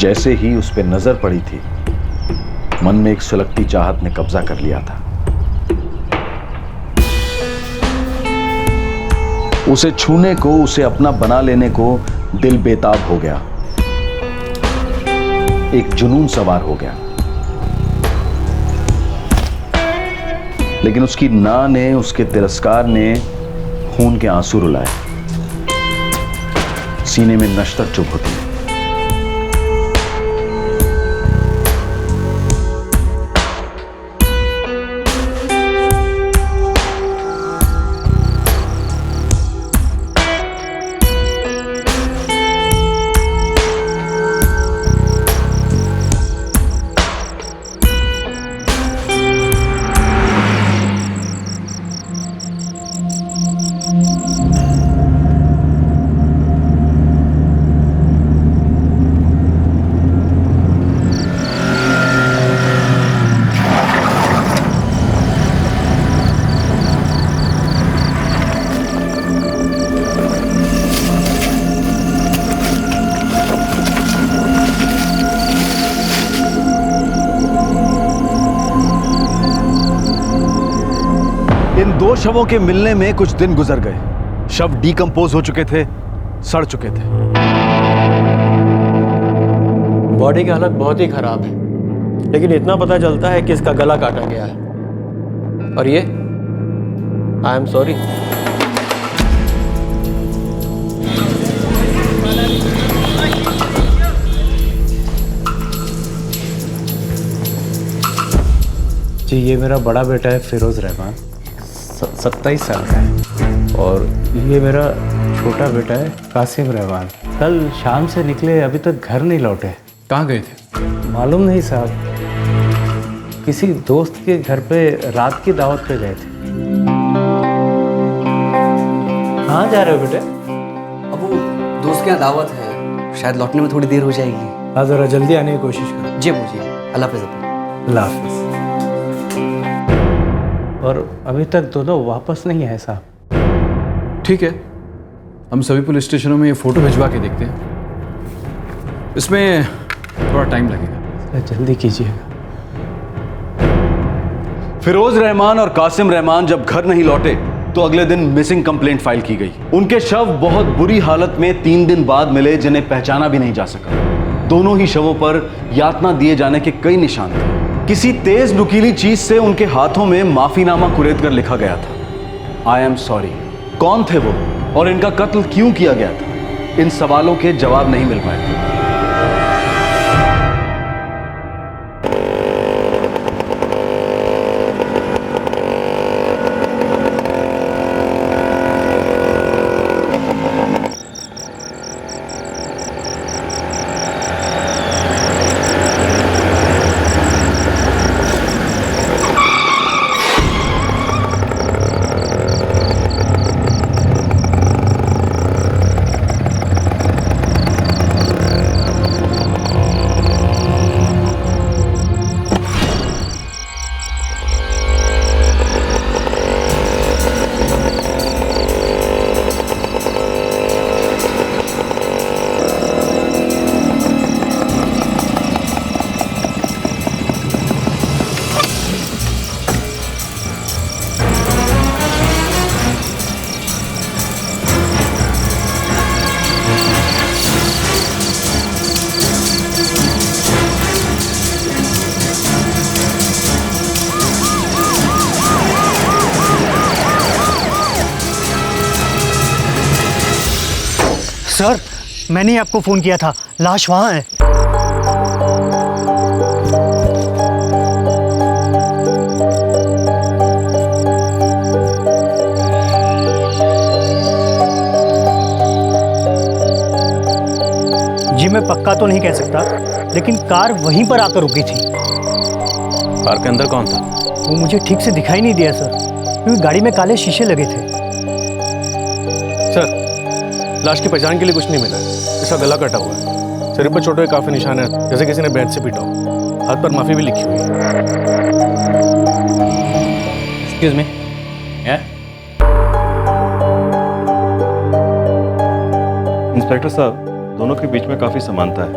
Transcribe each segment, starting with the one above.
जैसे ही उस पर नजर पड़ी थी, मन में एक सुलगती चाहत ने कब्जा कर लिया था। उसे छूने को, उसे अपना बना लेने को दिल बेताब हो गया। एक जुनून सवार हो गया। लेकिन उसकी ना ने, उसके तिरस्कार ने खून के आंसू रुलाए। सीने में नश्तर चुभ होती। इन दो शवों के मिलने में कुछ दिन गुजर गए। शव डीकंपोज हो चुके थे, सड़ चुके थे। बॉडी की हालत बहुत ही खराब है, लेकिन इतना पता चलता है कि इसका गला काटा गया है। और ये आई एम सॉरी। जी, ये मेरा बड़ा बेटा है फिरोज रहमान, 27 साल का है। और ये मेरा छोटा बेटा है कासिम रहमान। कल शाम से निकले, अभी तक घर नहीं लौटे। कहाँ गए थे? मालूम नहीं साहब, किसी दोस्त के घर पे रात की दावत पे गए थे। कहाँ जा रहे हो बेटे? अब वो दोस्त के यहाँ दावत है, शायद लौटने में थोड़ी देर हो जाएगी। हाँ, ज़रा जल्दी आने की कोशिश करो। जी मुझे अल्लाह हाफ़िज़। अल्लाह हाफिज़। और अभी तक दोनों वापस नहीं आए साहब। ठीक है, हम सभी पुलिस स्टेशनों में ये फोटो भिजवा के देखते हैं। इसमें थोड़ा टाइम लगेगा। जल्दी कीजिएगा। फिरोज रहमान और कासिम रहमान जब घर नहीं लौटे तो अगले दिन मिसिंग कंप्लेंट फाइल की गई। उनके शव बहुत बुरी हालत में 3 दिन बाद मिले, जिन्हें पहचाना भी नहीं जा सका। दोनों ही शवों पर यातना दिए जाने के कई निशान थे। किसी तेज नुकीली चीज से उनके हाथों में माफीनामा कुरेद कर लिखा गया था, आई एम सॉरी। कौन थे वो और इनका कत्ल क्यों किया गया था, इन सवालों के जवाब नहीं मिल पाए थे। सर, मैंने ही आपको फ़ोन किया था, लाश वहाँ है। जी मैं पक्का तो नहीं कह सकता, लेकिन कार वहीं पर आकर रुकी थी। कार के अंदर कौन था? वो मुझे ठीक से दिखाई नहीं दिया सर, क्योंकि गाड़ी में काले शीशे लगे थे। सर, लाश की पहचान के लिए कुछ नहीं मिला है। इसका गला कटा हुआ है, शरीर पर छोटे काफी निशान है, जैसे किसी ने बैट से पीटा हो। हाथ पर माफी भी लिखी हुई है। एक्सक्यूज मी, इंस्पेक्टर साहब, दोनों के बीच में काफी समानता है।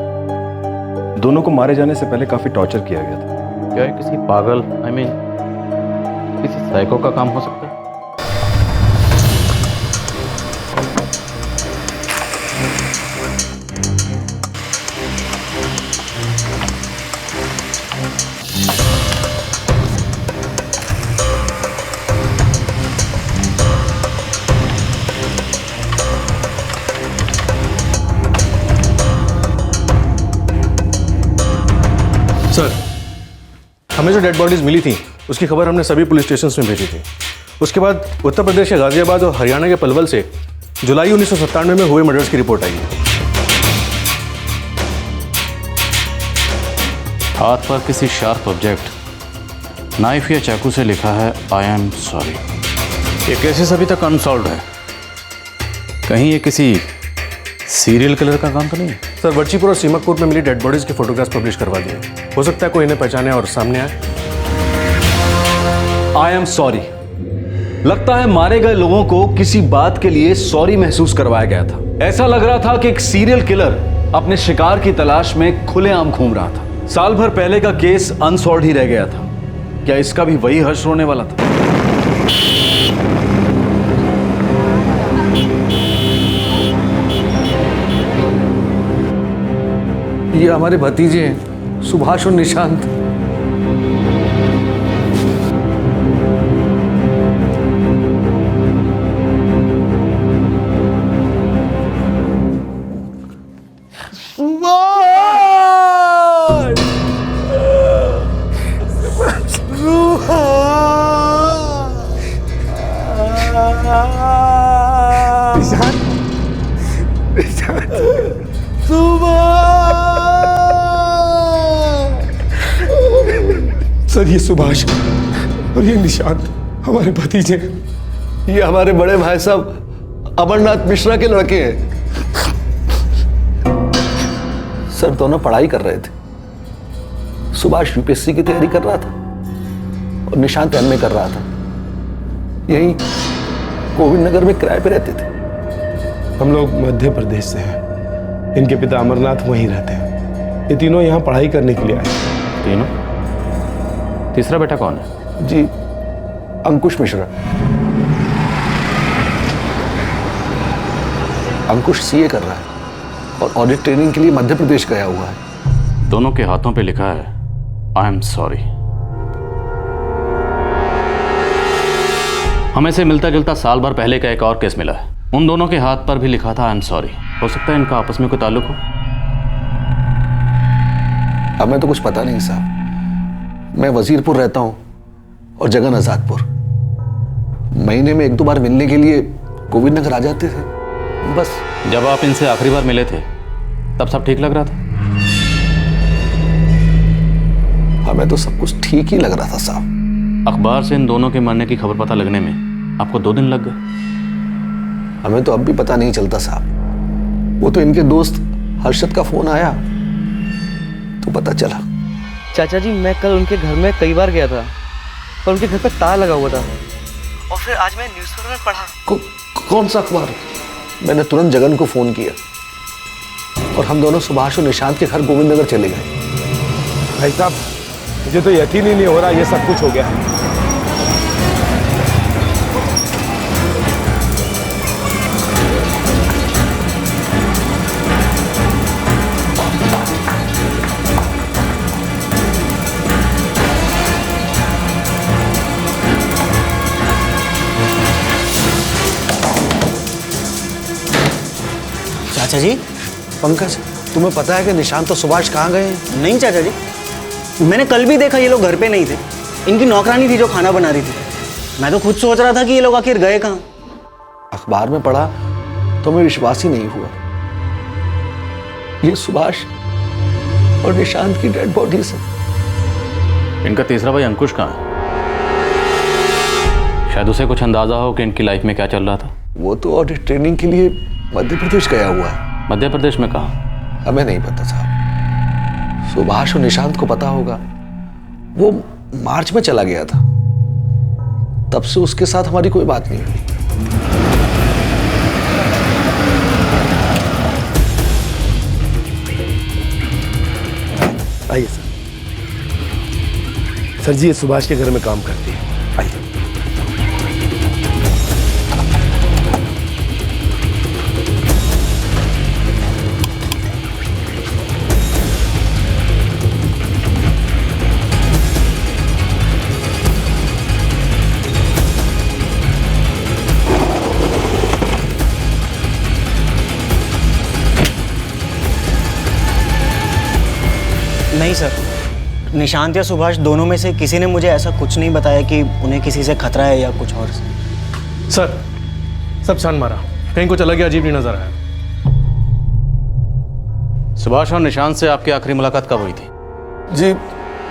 दोनों को मारे जाने से पहले काफी टॉर्चर किया गया था। क्या ये किसी पागल किसी साइको का काम हो सकता है? सर, हमें जो डेड बॉडीज मिली थी उसकी खबर हमने सभी पुलिस स्टेशंस में भेजी थी। उसके बाद उत्तर प्रदेश के गाजियाबाद और हरियाणा के पलवल से जुलाई 1997 में हुए मर्डर्स की रिपोर्ट आई है। हाथ पर किसी शार्प ऑब्जेक्ट, नाइफ या चाकू से लिखा है आई एम सॉरी। ये केसेस अभी तक अनसॉल्व है। कहीं ये किसी सीरियल किलर का काम तो नहीं है? सर, वर्चीपुर और सीमकपुर में मिली डेड बॉडीज के फोटोग्राफ्स पब्लिश करवा दिए। हो सकता है कोई इन्हें पहचाने और सामने आए। I am sorry. लगता है मारे गए लोगों को किसी बात के लिए सॉरी महसूस करवाया गया था। ऐसा लग रहा था कि एक सीरियल किलर अपने शिकार की तलाश में खुलेआम घूम रहा था। साल भर पहले का केस अनसॉल्व ही रह गया था। क्या इसका भी वही हर्ष होने वाला था? ये हमारे भतीजे हैं, सुभाष और निशांत। सर, ये सुभाष और ये निशांत हमारे भतीजे। ये हमारे बड़े भाई साहब अमरनाथ मिश्रा के लड़के हैं। सर, दोनों पढ़ाई कर रहे थे। सुभाष यूपीएससी की तैयारी कर रहा था और निशांत एमए कर रहा था। यही गोविंद नगर में किराए पे रहते थे। हम लोग मध्य प्रदेश से हैं। इनके पिता अमरनाथ वहीं रहते हैं। ये तीनों यहाँ पढ़ाई करने के लिए आए। तीनों? तीसरा बेटा कौन है? जी, अंकुश मिश्रा। अंकुश सीए कर रहा है और ऑडिट ट्रेनिंग के लिए मध्य प्रदेश गया हुआ है। दोनों के हाथों पे लिखा है आई एम सॉरी। हमें से मिलता जुलता साल भर पहले का एक और केस मिला है। उन दोनों के हाथ पर भी लिखा था आई एम सॉरी। हो सकता है इनका आपस में कोई ताल्लुक हो। हमें तो कुछ पता नहीं साहब। मैं वजीरपुर रहता हूं और जगन आजादपुर। महीने में 1-2 बार मिलने के लिए गोविंद नगर आ जाते थे बस। जब आप इनसे आखिरी बार मिले थे तब सब ठीक लग रहा था? हमें तो सब कुछ ठीक ही लग रहा था साहब। अखबार से इन दोनों के मरने की खबर पता लगने में आपको 2 दिन लग गए। हमें तो अब भी पता नहीं चलता साहब। वो तो इनके दोस्त हर्षद का फोन आया तो पता चला। चाचा जी, मैं कल उनके घर में कई बार गया था और उनके घर पर ताला लगा हुआ था। और फिर आज मैं न्यूज़पेपर में पढ़ा। कौन सा अखबार? मैंने तुरंत जगन को फोन किया और हम दोनों सुभाष और निशांत के घर गोविंद नगर चले गए। भाई साहब, मुझे तो यकीन ही नहीं हो रहा ये सब कुछ हो गया है। चाचा जी, पंकज, तुम्हें पता है कि निशांत और सुभाष कहाँ गए हैं? नहीं चाचा जी, मैंने कल भी देखा ये लोग घर पे नहीं थे। इनकी नौकरानी थी जो खाना बना रही थी। मैं तो खुद सोच रहा था कि ये लोग आखिर गए कहाँ। अखबार में पढ़ा तो हमें विश्वास ही नहीं हुआ। ये सुभाष और निशांत की डेड बॉडीज है। इनका तीसरा भाई अंकुश कहाँ है? शायद उसे कुछ अंदाजा हो कि इनकी लाइफ में क्या चल रहा था। वो तो ऑडिट ट्रेनिंग के लिए मध्य प्रदेश गया हुआ है। मध्य प्रदेश में कहाँ? हमें नहीं पता साहब। सुभाष और निशांत को पता होगा। वो मार्च में चला गया था, तब से उसके साथ हमारी कोई बात नहीं हुई। आइए सर। सर जी, ये सुभाष के घर में काम करती है। आइए। नहीं सर, निशांत या सुभाष दोनों में से किसी ने मुझे ऐसा कुछ नहीं बताया कि उन्हें किसी से खतरा है या कुछ और। सर, सब छान मारा, कहीं कुछ अलग या अजीब नहीं नजर आया। सुभाष और निशांत से आपकी आखिरी मुलाकात कब हुई थी? जी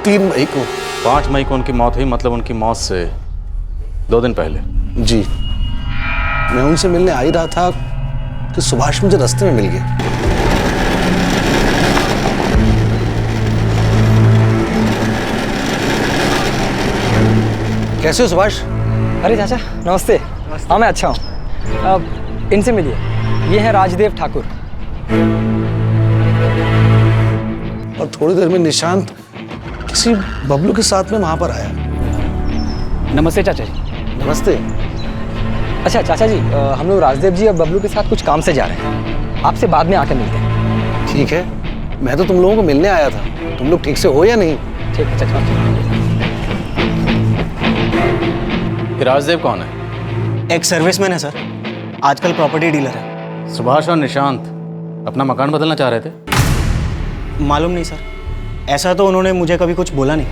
3 मई को। 5 मई को उनकी मौत हुई, मतलब उनकी मौत से 2 दिन पहले। जी, मैं उनसे मिलने आ ही रहा था कि सुभाष मुझे रास्ते में मिल गया। कैसे हो सुभाष? अरे चाचा नमस्ते। हाँ मैं अच्छा हूँ। अब इनसे मिलिए, ये है राजदेव ठाकुर। और थोड़ी देर में निशांत किसी बबलू के साथ में वहां पर आया। नमस्ते चाचा जी। नमस्ते। अच्छा चाचा जी, हम लोग राजदेव जी और बबलू के साथ कुछ काम से जा रहे हैं, आपसे बाद में आकर मिलते हैं। ठीक है, मैं तो तुम लोगों को मिलने आया था। तुम लोग ठीक से हो या नहीं? ठीक है चाचा। राजदेव कौन है? एक सर्विसमैन है सर, आजकल प्रॉपर्टी डीलर है। सुभाष और निशांत अपना मकान बदलना चाह रहे थे? मालूम नहीं सर, ऐसा तो उन्होंने मुझे कभी कुछ बोला नहीं।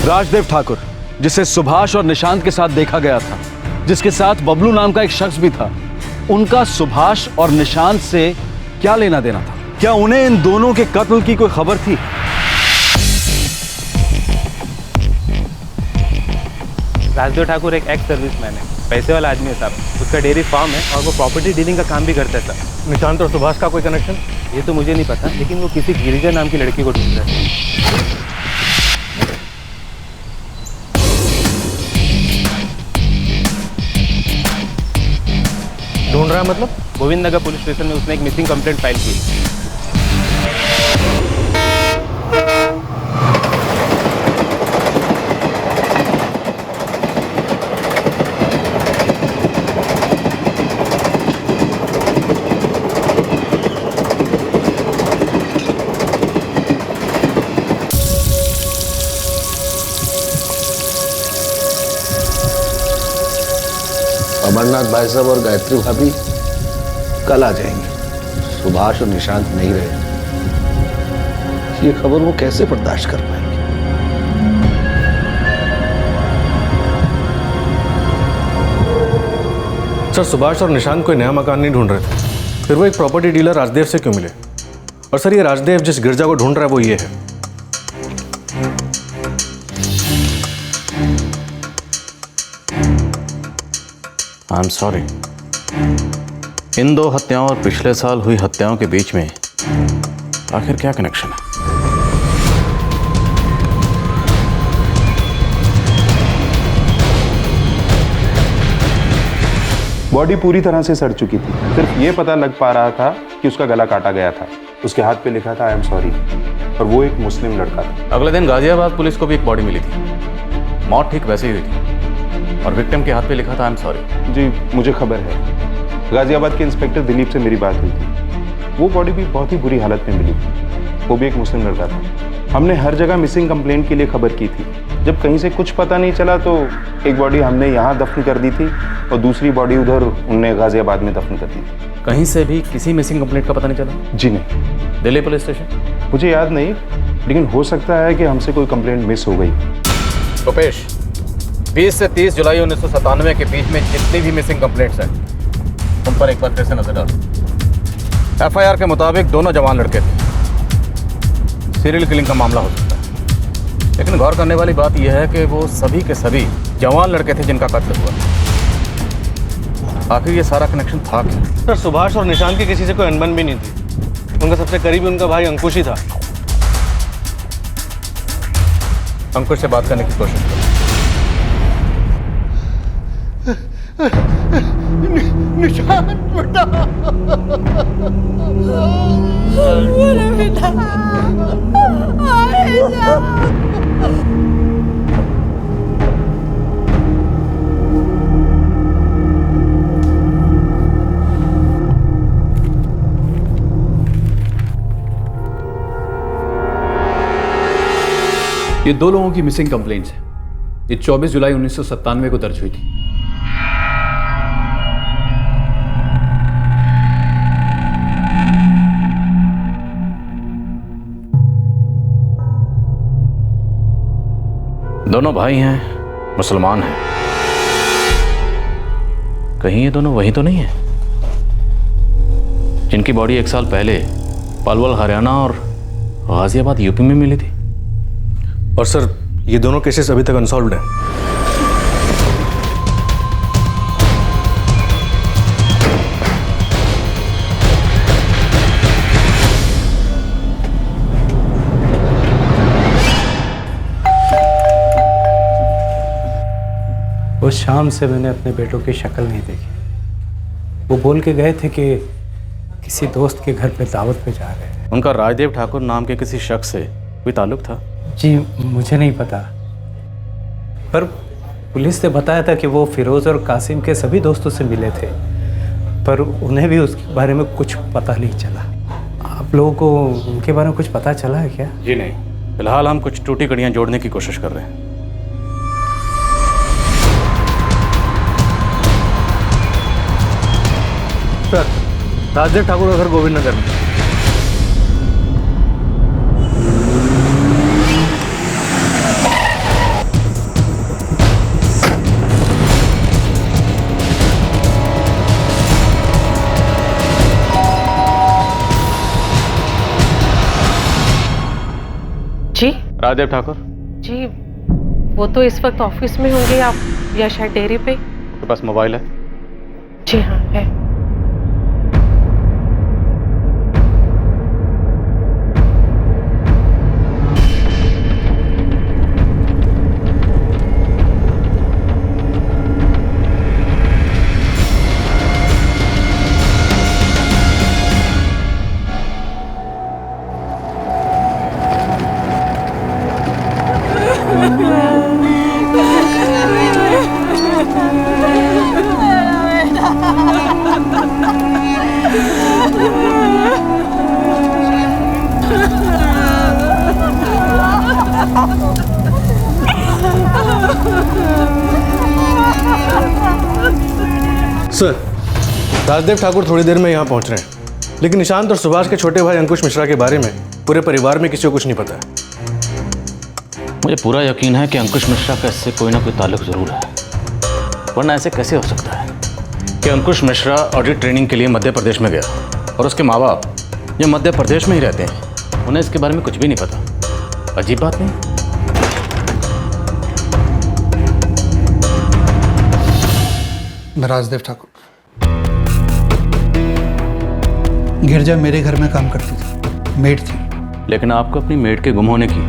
राजदेव ठाकुर, जिसे सुभाष और निशांत के साथ देखा गया था, जिसके साथ बबलू नाम का एक शख्स भी था, उनका सुभाष और निशांत से क्या लेना देना था? क्या उन्हें इन दोनों के कत्ल की कोई खबर थी? राजदेव ठाकुर एक एक्स सर्विसमैन है, पैसे वाला आदमी है साहब। उसका डेयरी फार्म है और वो प्रॉपर्टी डीलिंग का काम भी करता है साहब। निशांत और सुभाष का कोई कनेक्शन? ये तो मुझे नहीं पता, लेकिन वो किसी गिरिजा नाम की लड़की को ढूंढ रहा है। ढूंढ रहा है मतलब? गोविंद नगर पुलिस स्टेशन में उसने एक मिसिंग कंप्लेंट फाइल की। अमरनाथ भाई साहब और गायत्री भाभी कल आ जाएंगे। सुभाष और निशांत नहीं रहे। ये खबर वो कैसे बर्दाश्त कर पाएंगे? सर, सुभाष और निशांत कोई नया मकान नहीं ढूंढ रहे थे, फिर वो एक प्रॉपर्टी डीलर राजदेव से क्यों मिले? और सर, ये राजदेव जिस गिरजा को ढूंढ रहा है वो ये है। I am sorry. इन 2 हत्याओं और पिछले साल हुई हत्याओं के बीच में आखिर क्या कनेक्शन है? बॉडी पूरी तरह से सड़ चुकी थी, सिर्फ ये पता लग पा रहा था कि उसका गला काटा गया था। उसके हाथ पे लिखा था आई एम सॉरी, और वो एक मुस्लिम लड़का था। अगले दिन गाजियाबाद पुलिस को भी एक बॉडी मिली थी, मौत ठीक वैसे ही हुई थी, और विक्टिम के हाथ पे लिखा था आई एम सॉरी। जी मुझे खबर है, गाजियाबाद के इंस्पेक्टर दिलीप से मेरी बात हुई थी। वो बॉडी भी बहुत ही बुरी हालत में मिली, वो भी एक मुस्लिम लड़का था। हमने हर जगह मिसिंग कंप्लेंट के लिए खबर की थी। जब कहीं से कुछ पता नहीं चला तो एक बॉडी हमने यहाँ दफन कर दी थी और दूसरी बॉडी उधर उनने गाजियाबाद में दफन कर दी थी। कहीं से भी किसी मिसिंग कंप्लेंट का पता नहीं चला? जी नहीं। Delhi police station? मुझे याद नहीं, लेकिन हो सकता है कि हमसे कोई कंप्लेंट मिस हो गई। रुपेश, 20 से 30 जुलाई 1997 के बीच में जितनी भी मिसिंग कंप्लेंट्स हैं उन पर एक बार फिर से नजर डालो। एफआईआर के मुताबिक दोनों जवान लड़के थे। सीरियल किलिंग का मामला हो सकता है, लेकिन गौर करने वाली बात यह है कि वो सभी के सभी जवान लड़के थे जिनका कत्ल हुआ। आखिर ये सारा कनेक्शन था क्या? सर, सुभाष और निशांत की किसी से कोई अनबन भी नहीं थी। उनका सबसे करीबी उनका भाई अंकुश ही था। अंकुश से बात करने की कोशिश करो। निशान बेटा, ये 2 लोगों की मिसिंग कंप्लेंट्स है। ये 24 जुलाई 1997 को दर्ज हुई थी। दोनों भाई हैं, मुसलमान हैं। कहीं ये दोनों वही तो नहीं है जिनकी बॉडी 1 साल पहले पलवल हरियाणा और गाजियाबाद यूपी में मिली थी? और सर, ये दोनों केसेस अभी तक अनसॉल्व्ड हैं। उस शाम से मैंने अपने बेटों की शक्ल नहीं देखी। वो बोल के गए थे कि किसी दोस्त के घर पे दावत पे जा रहे हैं। उनका राजदेव ठाकुर नाम के किसी शख्स से कोई ताल्लुक था? जी मुझे नहीं पता, पर पुलिस ने बताया था कि वो फिरोज़ और कासिम के सभी दोस्तों से मिले थे, पर उन्हें भी उसके बारे में कुछ पता नहीं चला। आप लोगों को उनके बारे में कुछ पता चला है क्या? जी नहीं, फिलहाल हम कुछ टूटी कड़ियाँ जोड़ने की कोशिश कर रहे हैं। सर, राजदेव ठाकुर का घर गोविंद नगर में। जी राजदेव ठाकुर जी, वो तो इस वक्त ऑफिस में होंगे आप, या शायद डेयरी पे। आपके पास मोबाइल है? जी हाँ है। सर, राजदेव ठाकुर थोड़ी देर में यहाँ पहुँच रहे हैं, लेकिन निशांत और सुभाष के छोटे भाई अंकुश मिश्रा के बारे में पूरे परिवार में किसी को कुछ नहीं पता है। मुझे पूरा यकीन है कि अंकुश मिश्रा का इससे कोई ना कोई ताल्लुक जरूर है, वरना ऐसे कैसे हो सकता है कि अंकुश मिश्रा ऑडिट ट्रेनिंग के लिए मध्य प्रदेश में गया और उसके माँ बाप ये मध्य प्रदेश में ही रहते हैं, उन्हें इसके बारे में कुछ भी नहीं पता। अजीब बात नहीं? मैं राजदेव ठाकुर। गिरजा मेरे घर में काम करती थी, मेड थी। लेकिन आपको अपनी मेड के गुम होने की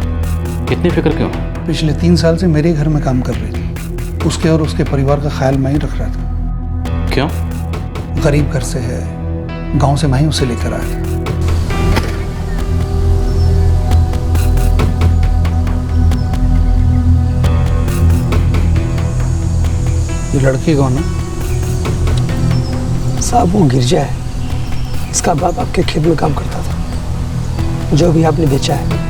इतनी फिक्र क्यों? पिछले 3 साल से मेरे घर में काम कर रही थी। उसके और उसके परिवार का ख्याल मैं ही रख रहा था। क्यों? गरीब घर से है, गांव से मैं ही उसे लेकर आया था। ये लड़की कौन है? साहब वो गिरजा है, इसका बाप आपके खेत में काम करता था, जो भी आपने बेचा है।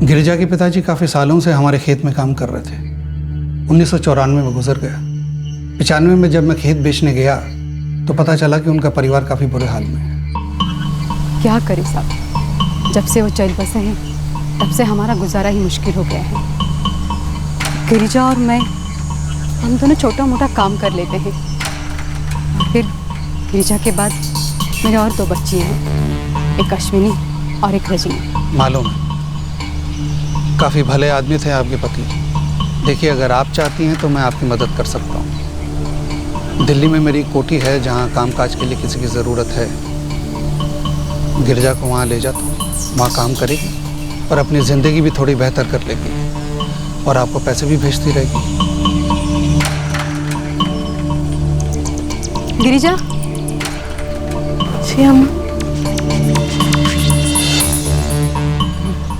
गिरजा के पिताजी काफी सालों से हमारे खेत में काम कर रहे थे। 1994 में गुजर गया। 95 में जब मैं खेत बेचने गया तो पता चला कि उनका परिवार काफी बुरे हाल में है। क्या करें साहब, जब से वो चल बसे हैं तब से हमारा गुजारा ही मुश्किल हो गया है। गिरिजा और मैं, हम दोनों छोटा मोटा काम कर लेते हैं। और फिर गिरिजा के बाद मेरे और 2 बच्ची हैं, एक अश्विनी और एक रजनी। मालूम है, काफी भले आदमी थे आपके पति। देखिए, अगर आप चाहती हैं तो मैं आपकी मदद कर सकता हूँ। दिल्ली में मेरी कोठी है जहाँ कामकाज के लिए किसी की ज़रूरत है। गिरजा को वहाँ ले जाता हूँ, वहाँ काम करेगी और अपनी ज़िंदगी भी थोड़ी बेहतर कर लेगी। और आपको पैसे भी भेजती रहेगी। गिरिजा। जी अम्मा।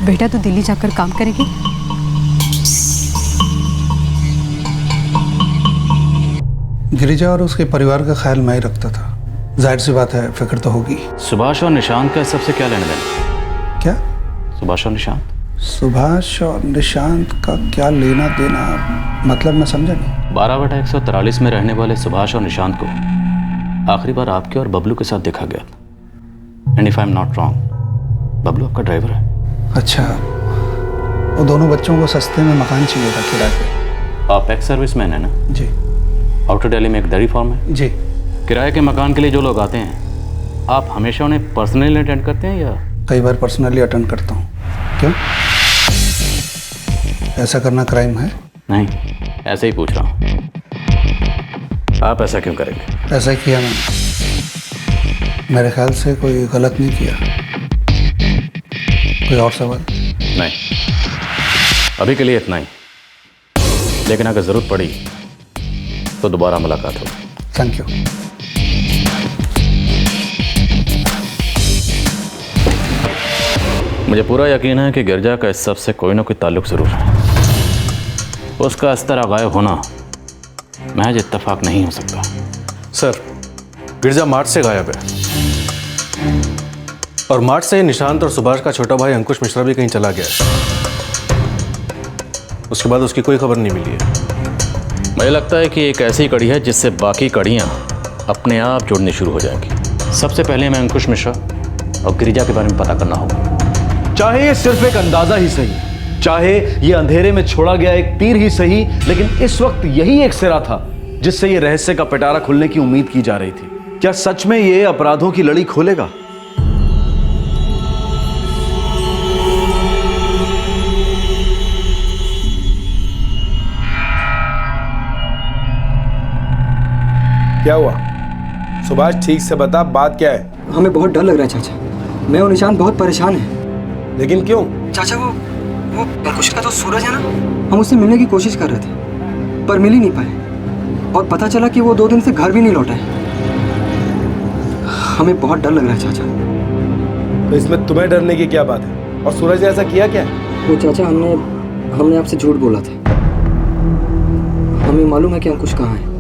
बेटा, तू दिल्ली जाकर काम करेगी? गिरिजा और उसके परिवार का ख्याल मैं ही रखता था। जाहिर सी बात है, फिक्र तो होगी। सुभाष और निशांत का इस सबसे क्या लेना देना? क्या? सुभाष और निशांत? सुभाष और निशांत का क्या लेना देना, मतलब मैं समझा नहीं। 12/143 में रहने वाले सुभाष और निशांत को आखिरी बार आपके और बबलू के साथ देखा गया। And if I am not wrong, Bablu आपका ड्राइवर है। अच्छा, वो दोनों बच्चों को सस्ते में मकान चाहिए था किराए पे। आप एक्स सर्विसमैन है ना? जी। आउटर दिल्ली में एक डेयरी फार्म है? जी। किराए के मकान के लिए जो लोग आते हैं, आप हमेशा उन्हें पर्सनली अटेंड करते हैं या? कई बार पर्सनली अटेंड करता हूँ। क्यों, ऐसा करना क्राइम है? नहीं, ऐसे ही पूछ रहा हूँ। आप ऐसा क्यों करेंगे? ऐसा ही किया मैंने। मेरे ख्याल से कोई गलत नहीं किया। कोई और सवाल? नहीं, अभी के लिए इतना ही। लेकिन अगर जरूरत पड़ी तो दोबारा मुलाकात होगी। Thank you. मुझे पूरा यकीन है कि गिरजा का इस सब से कोई ना कोई ताल्लुक जरूर है। उसका इस तरह गायब होना महज इत्तेफाक नहीं हो सकता। सर, गिरजा मार्च से गायब है, और मार्च से निशांत और सुभाष का छोटा भाई अंकुश मिश्रा भी कहीं चला गया है। उसके बाद उसकी कोई खबर नहीं मिली है। मुझे लगता है कि एक ऐसी कड़ी है जिससे बाकी कड़ियाँ अपने आप जुड़नी शुरू हो जाएंगी। सबसे पहले हमें अंकुश मिश्रा और गिरिजा के बारे में पता करना होगा। चाहे ये सिर्फ एक अंदाजा ही सही, चाहे ये अंधेरे में छोड़ा गया एक तीर ही सही, लेकिन इस वक्त यही एक सिरा था जिससे ये रहस्य का पिटारा खुलने की उम्मीद की जा रही थी। क्या सच में ये अपराधों की लड़ी खोलेगा? क्या हुआ? सुभाष, ठीक से बता, बात क्या है? हमें बहुत डर लग रहा है चाचा। मैं और निशांत बहुत परेशान हैं। लेकिन क्यों? चाचा, वो अंकुश का तो सूरज है ना, हम उससे मिलने की कोशिश कर रहे थे पर मिल ही नहीं पाए, और पता चला कि वो 2 दिन से घर भी नहीं लौटा है। हमें बहुत डर लग रहा है चाचा। तो इसमें तुम्हें डरने की क्या बात है? और सूरज ने ऐसा किया क्या? वो चाचा, हमने आपसे झूठ बोला था। हमें मालूम है कि अंकुश कहाँ है।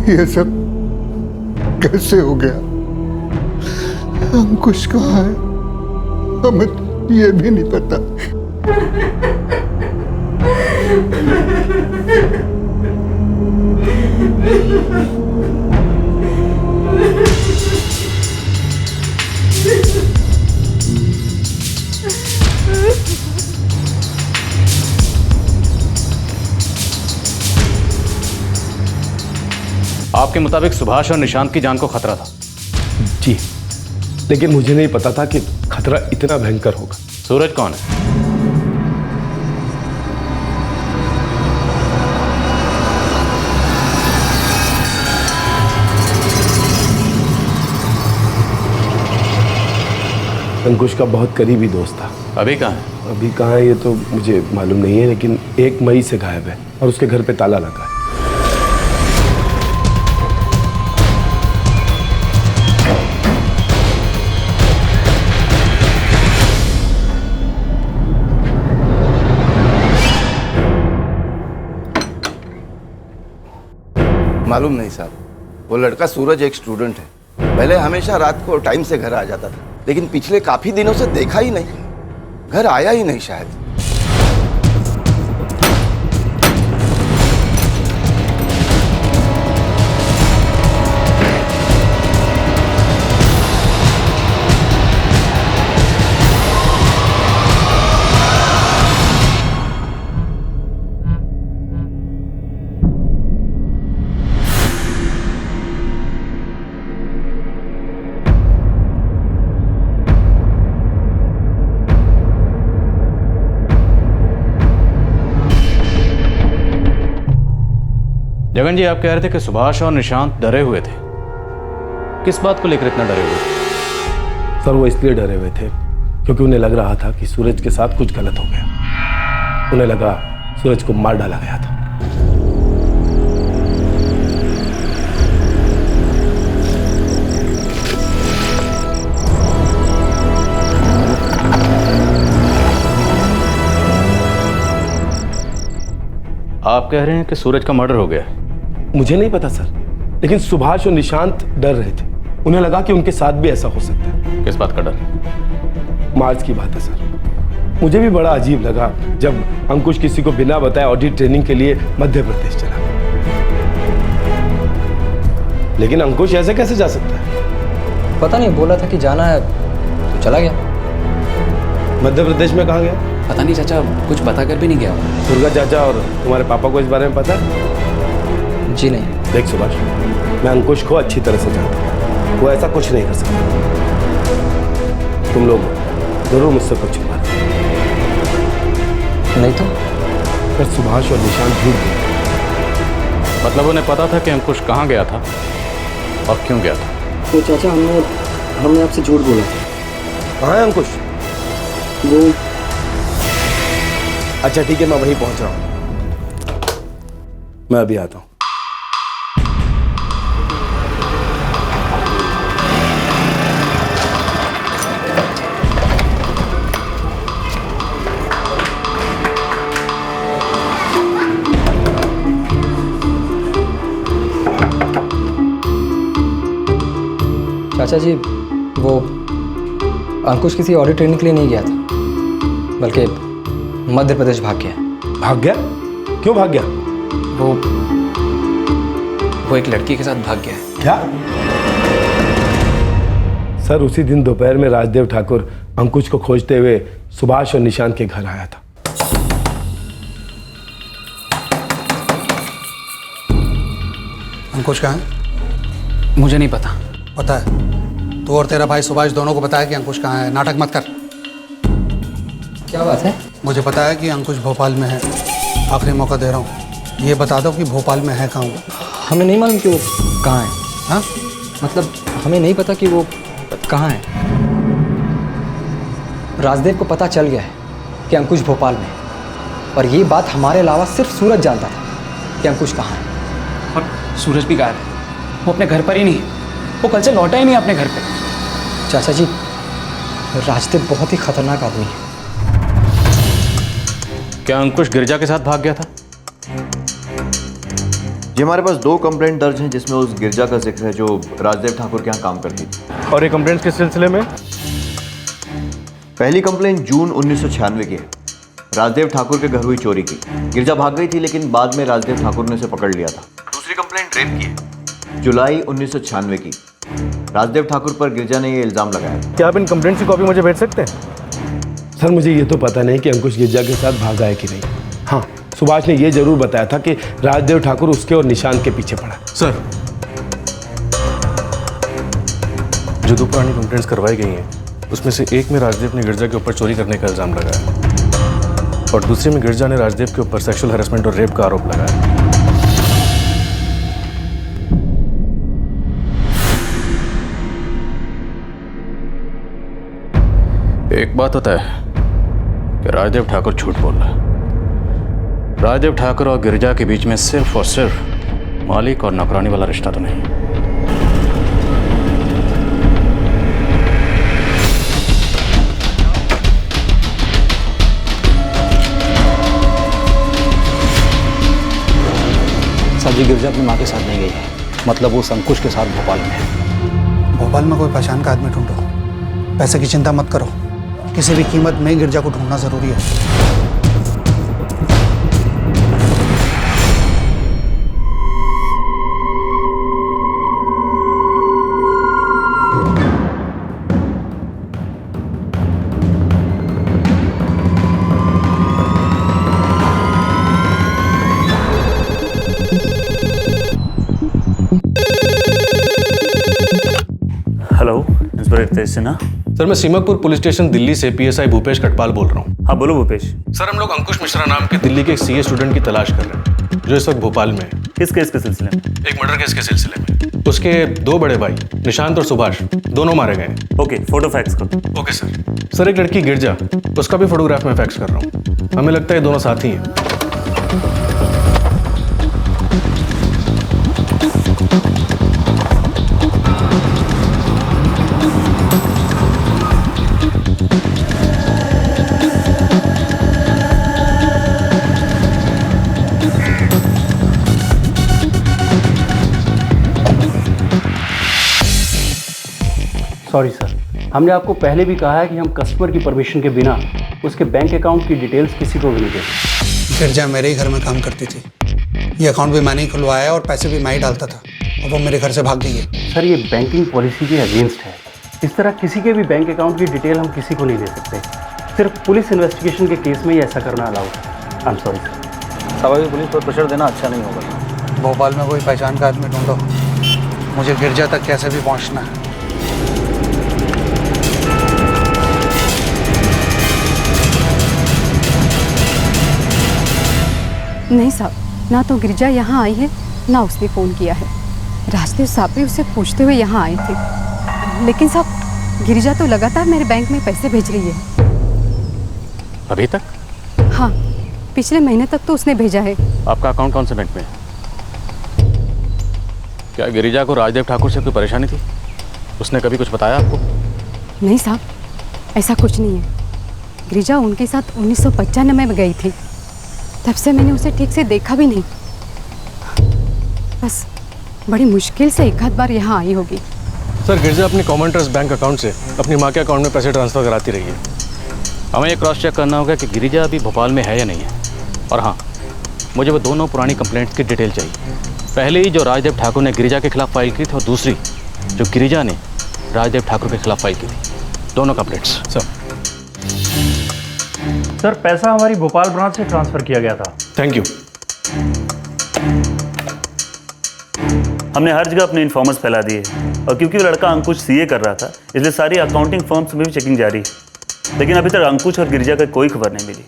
ये सब कैसे हो गया? अंकुश कहाँ है? हमें ये भी नहीं पता। आपके मुताबिक सुभाष और निशांत की जान को खतरा था? जी, लेकिन मुझे नहीं पता था कि खतरा इतना भयंकर होगा। सूरज कौन है? अंकुश का बहुत करीबी दोस्त था। अभी कहाँ है? अभी कहाँ है ये तो मुझे मालूम नहीं है, लेकिन 1 मई से गायब है और उसके घर पे ताला लगा है। मालूम नहीं साहब, वो लड़का सूरज एक स्टूडेंट है। पहले हमेशा रात को टाइम से घर आ जाता था, लेकिन पिछले काफी दिनों से देखा ही नहीं। घर आया ही नहीं शायद। जगन जी, आप कह रहे थे कि सुभाष और निशांत डरे हुए थे। किस बात को लेकर इतना डरे हुए थे? सर, वो इसलिए डरे हुए थे क्योंकि उन्हें लग रहा था कि सूरज के साथ कुछ गलत हो गया। उन्हें लगा सूरज को मार डाला गया था। आप कह रहे हैं कि सूरज का मर्डर हो गया? मुझे नहीं पता सर, लेकिन सुभाष और निशांत डर रहे थे। उन्हें लगा कि उनके साथ भी ऐसा हो सकता है। किस बात का डर? मार्च की बात है सर। मुझे भी बड़ा अजीब लगा जब अंकुश किसी को बिना बताए ऑडिट ट्रेनिंग के लिए मध्य प्रदेश चला। लेकिन अंकुश ऐसे कैसे जा सकता है? पता नहीं, बोला था कि जाना है तो चला गया। मध्य प्रदेश में कहाँ गया? पता नहीं चाचा, कुछ बता कर भी नहीं गया। दुर्गा चाचा और तुम्हारे पापा को इस बारे में पता है? जी नहीं। देख सुभाष, मैं अंकुश को अच्छी तरह से जानता हूँ। वो ऐसा कुछ नहीं कर सकता। तुम लोग जरूर मुझसे कुछ छुपा रहे हो। नहीं तो पर सुभाष और निशांत झूठ बोल। मतलब उन्हें पता था कि अंकुश कहाँ गया था और क्यों गया था? तो चाचा हमने आपसे झूठ बोला। कहाँ है अंकुश? वो अच्छा ठीक है, मैं वहीं पहुंच रहा हूँ। मैं अभी आता हूँ। चाचा जी, वो अंकुश किसी ऑडिट ट्रेनिंग के लिए नहीं गया था, बल्कि मध्य प्रदेश भाग गया। भाग गया? क्यों भाग गया? वो एक लड़की के साथ भाग गया। क्या? सर, उसी दिन दोपहर में राजदेव ठाकुर अंकुश को खोजते हुए सुभाष और निशांत के घर आया था। अंकुश कहाँ है? मुझे नहीं पता। पता है? तू और तेरा भाई सुभाष दोनों को बताया कि अंकुश कहाँ है। नाटक मत कर। क्या बात है? मुझे पता है कि अंकुश भोपाल में है। आखिरी मौका दे रहा हूँ, ये बता दो कि भोपाल में है कहाँ वो। हमें नहीं मालूम कि वो कहाँ है। हाँ? मतलब हमें नहीं पता कि वो कहाँ है। राजदेव को पता चल गया है कि अंकुश भोपाल में है, और ये बात हमारे अलावा सिर्फ सूरज जानता था कि अंकुश कहाँ है। और सूरज भी गायब है। वो अपने घर पर ही नहीं है। वो कल से लौटा ही नहीं अपने घर पे। चाचा जी, राजदेव बहुत ही खतरनाक आदमी है। क्या अंकुश गिरजा के साथ भाग गया था? जी, हमारे पास 2 कंप्लेंट दर्ज हैं जिसमें उस गिरजा का जिक्र है जो राजदेव ठाकुर के यहाँ काम करती थी। और ये कंप्लेंट्स किस सिलसिले में? पहली कंप्लेंट जून 1996 की है। राजदेव ठाकुर के घर हुई चोरी की। गिरजा भाग गई थी, लेकिन बाद में राजदेव ठाकुर ने उसे पकड़ लिया था। दूसरी कंप्लेंट रेप की है, जुलाई 1996 की। राजदेव ठाकुर पर गिरजा ने ये इल्जाम लगाया। क्या आप इन कंप्लेंट्स की कॉपी मुझे भेज सकते हैं? सर, मुझे ये तो पता नहीं कि अंकुश गिरजा के साथ भागा है कि नहीं। हाँ, सुभाष ने ये जरूर बताया था कि राजदेव ठाकुर उसके और निशांत के पीछे पड़ा। सर, जो 2 पुरानी कंप्लेंट्स करवाई गई हैं उसमें से एक में राजदेव ने गिरजा के ऊपर चोरी करने का इल्जाम लगाया और दूसरे में गिरजा ने राजदेव के ऊपर सेक्सुअल हैरेसमेंट और रेप का आरोप लगाया। एक बात होता है कि राजदेव ठाकुर झूठ बोल रहा है। राजदेव ठाकुर और गिरजा के बीच में सिर्फ और सिर्फ मालिक और नौकरानी वाला रिश्ता तो नहीं। सर जी, गिरजा अपनी माँ के साथ नहीं गई है। मतलब वो अंकुश के साथ भोपाल में है। भोपाल में कोई पहचान का आदमी ढूंढो। पैसे की चिंता मत करो, किसी भी कीमत में गिरजा को ढूंढना जरूरी है। Hello, inspector Ritesh Sinha. Sir, मैं सीमापुर पुलिस स्टेशन दिल्ली से पीएसआई भूपेश कटपाल बोल रहा हूँ। हाँ बोलो भूपेश। सर, हम लोग अंकुश मिश्रा नाम के दिल्ली के एक सीए स्टूडेंट की तलाश कर रहे हैं जो इस वक्त भोपाल में है। किस केस के सिलसिले में? एक मर्डर केस के सिलसिले में। उसके 2 बड़े भाई निशांत और सुभाष दोनों मारे गए। ओके, फोटो फैक्स करो। Okay sir. सर एक लड़की गिरजा, उसका भी फोटोग्राफ मैं फैक्स कर रहा हूँ। हमें लगता है ये दोनों साथी हैं। सॉरी सर, हमने आपको पहले भी कहा है कि हम कस्टमर की परमिशन के बिना उसके बैंक अकाउंट की डिटेल्स किसी को भी नहीं देते। गिरजा मेरे ही घर में काम करती थी। ये अकाउंट भी मैंने ही खुलवाया और पैसे भी मैं ही डालता था और वो मेरे घर से भाग गई है। सर ये बैंकिंग पॉलिसी के अगेंस्ट है। इस तरह किसी के भी बैंक अकाउंट की डिटेल हम किसी को नहीं दे सकते। सिर्फ पुलिस इन्वेस्टिगेशन के केस में ही ऐसा करना अलाउड है। I am sorry sir. स्वाभाविक पुलिस पर प्रेशर देना अच्छा नहीं होगा। भोपाल में कोई पहचान का आदमी ढूंढो, मुझे गिरजा तक कैसे भी पहुंचना है। नहीं साहब, ना तो गिरजा यहाँ आई है ना उसने फ़ोन किया है। राजदेव साहब भी उसे पूछते हुए यहाँ आए थे, लेकिन साहब गिरजा तो लगातार मेरे बैंक में पैसे भेज रही है। अभी तक? हाँ, पिछले महीने तक तो उसने भेजा है। आपका अकाउंट कौन से बैंक में है? क्या गिरिजा को राजदेव ठाकुर से कोई परेशानी थी? उसने कभी कुछ बताया आपको? नहीं साहब, ऐसा कुछ नहीं है। गिरिजा उनके साथ 1995 में गई थी, तब से मैंने उसे ठीक से देखा भी नहीं। बस बड़ी मुश्किल से एक आध बार यहाँ आई होगी। सर गिरजा अपनी कॉमन ट्रस्ट बैंक अकाउंट से अपनी माँ के अकाउंट में पैसे ट्रांसफर कराती रही है। हमें ये क्रॉस चेक करना होगा कि गिरिजा अभी भोपाल में है या नहीं है। और हाँ, मुझे वो दोनों पुरानी कंप्लेंट्स की डिटेल चाहिए। पहले ही जो राजदेव ठाकुर ने गिरिजा के खिलाफ फाइल की थी और दूसरी जो गिरिजा ने राजदेव ठाकुर के खिलाफ फाइल की थी। दोनों कंप्लेंट्स। सर पैसा हमारी भोपाल ब्रांच से ट्रांसफर किया गया था। Thank you. हमने हर जगह अपने इन्फॉर्मर्स फैला दिए और क्योंकि वो लड़का अंकुश सीए कर रहा था, इसलिए सारी अकाउंटिंग फर्म्स में भी चेकिंग जारी है, लेकिन अभी तक अंकुश और गिरिजा का कोई खबर नहीं मिली।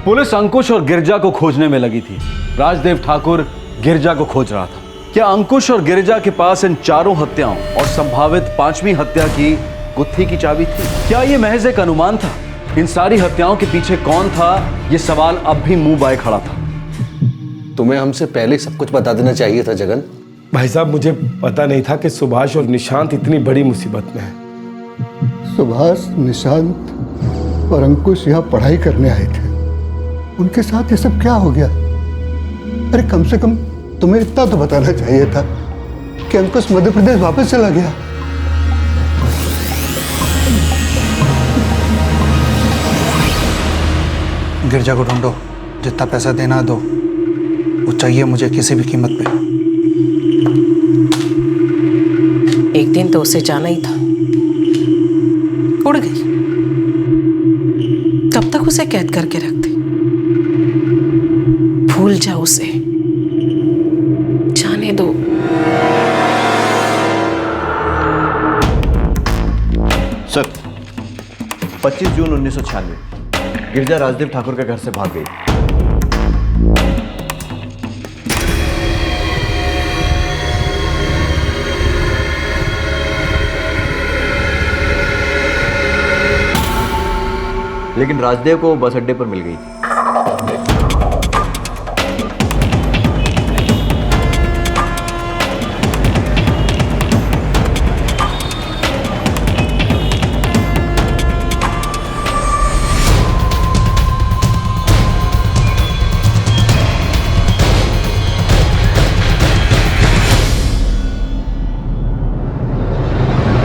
पुलिस अंकुश और गिरजा को खोजने में लगी थी। राजदेव ठाकुर गिरजा को खोज रहा था। क्या अंकुश और गिरजा के पास इन 4 हत्याओं और संभावित 5वीं हत्या की गुत्थी की चाबी थी? क्या यह महज एक अनुमान था? इन सारी हत्याओं के पीछे कौन था? यह सवाल अब भी मुंह बाए खड़ा था। तुम्हें हमसे पहले सब कुछ बता देना चाहिए था जगन। भाई साहब मुझे पता नहीं था कि सुभाष और निशांत इतनी बड़ी मुसीबत में है। सुभाष, निशांत और अंकुश यहाँ पढ़ाई करने आए थे। उनके साथ ये सब क्या हो गया? अरे कम से कम तुम्हें इतना तो बताना चाहिए था कि अंकुश मध्य प्रदेश वापस चला गया। गिरजा को ढूंढो, जितना पैसा देना दो, वो चाहिए मुझे किसी भी कीमत पे। एक दिन तो उसे जाना ही था, उड़ गई। कब तक उसे कैद करके रखते? भूल जाओ उसे, जाने दो। सर 25 जून 1996 गिरजा राजदेव ठाकुर के घर से भाग गई। लेकिन राजदेव को बस अड्डे पर मिल गई थी।